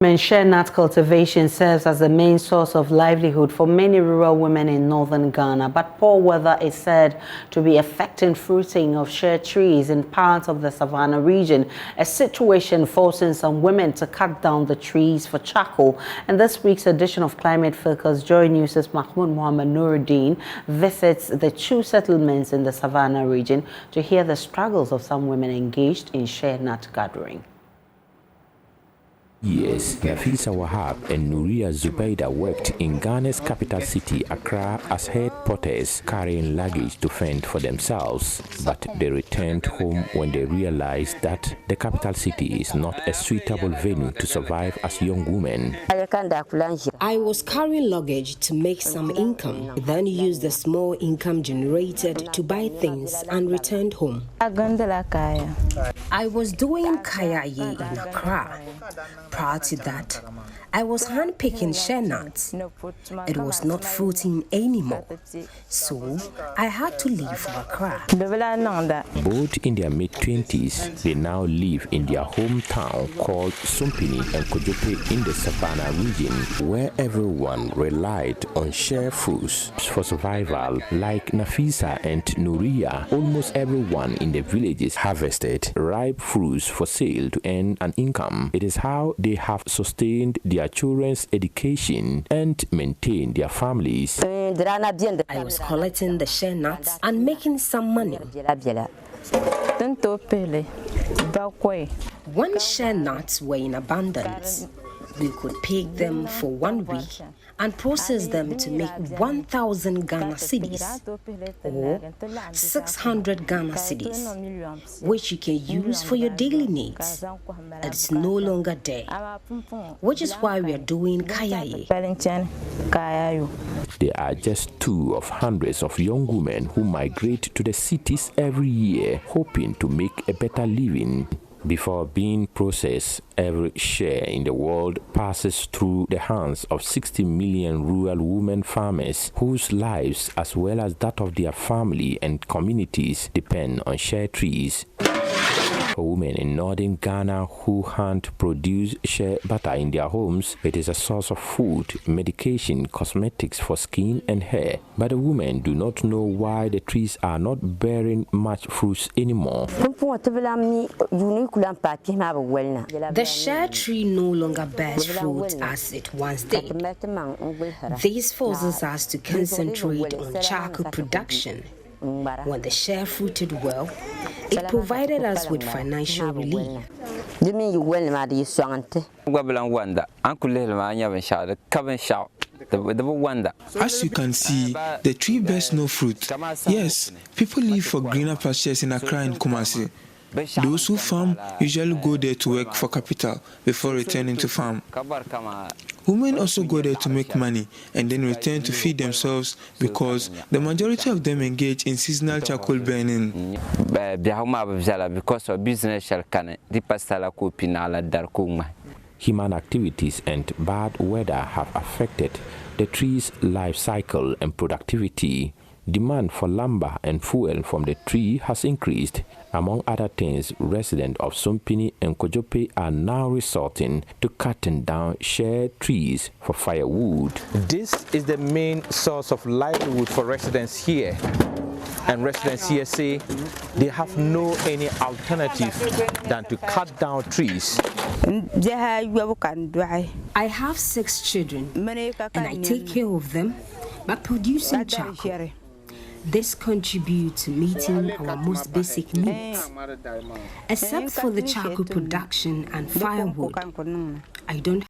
Shea nut cultivation serves as the main source of livelihood for many rural women in northern Ghana, but poor weather is said to be affecting fruiting of shea trees in parts of the Savannah region, a situation forcing some women to cut down the trees for charcoal. And this week's edition of Climate Focus, JoyNews' Mahmoud Mohammed Nuruddin visits the two settlements in the Savannah region to hear the struggles of some women engaged in shea nut gathering. Yes, Nafisa Wahab and Nuria Zubaida worked in Ghana's capital city, Accra, as head porters carrying luggage to fend for themselves. But they returned home when they realized that the capital city is not a suitable venue to survive as young women. I was carrying luggage to make some income, then used the small income generated to buy things and returned home. I was doing kayaye in Accra. Prior to that, I was hand-picking shea nuts. It was not fruiting anymore, so I had to leave for Accra. Both in their mid-20s, they now live in their hometown called Sumpini and Kojope in the Savannah region, where everyone relied on shea fruits for survival. Like Nafisa and Nuria, almost everyone in the villages harvested ripe fruits for sale to earn an income. It is how they have sustained their children's education and maintain their families. I was collecting the shea nuts and making some money. When shea nuts were in abundance, we could pick them for 1 week and process them to make 1,000 Ghana cedis or 600 Ghana cedis, which you can use for your daily needs. It's no longer there, which is why we are doing kayaye. They are just two of hundreds of young women who migrate to the cities every year, hoping to make a better living. Before being processed, every shea in the world passes through the hands of 60 million rural women farmers whose lives, as well as that of their family and communities, depend on shea trees. For women in northern Ghana who hand-produce shea butter in their homes, it is a source of food, medication, cosmetics for skin and hair. But the women do not know why the trees are not bearing much fruits anymore. The shea tree no longer bears fruit as it once did. This forces us to concentrate on charcoal production. When the shea fruited well, it provided us with financial relief. As you can see, the tree bears no fruit. Yes, people live for greener pastures in Accra and Kumasi. Those who farm usually go there to work for capital before returning to farm. Women also go there to make money and then return to feed themselves because the majority of them engage in seasonal charcoal burning. Human activities and bad weather have affected the tree's life cycle and productivity. Demand for lumber and fuel from the tree has increased. Among other things, residents of Sumpini and Kojope are now resorting to cutting down shea trees for firewood. This is the main source of livelihood for residents here. And residents here say they have no any alternative than to cut down trees. I have 6 children and I take care of them by producing charcoal. This contributes to meeting our most basic needs. Except for the charcoal production and firewood, I don't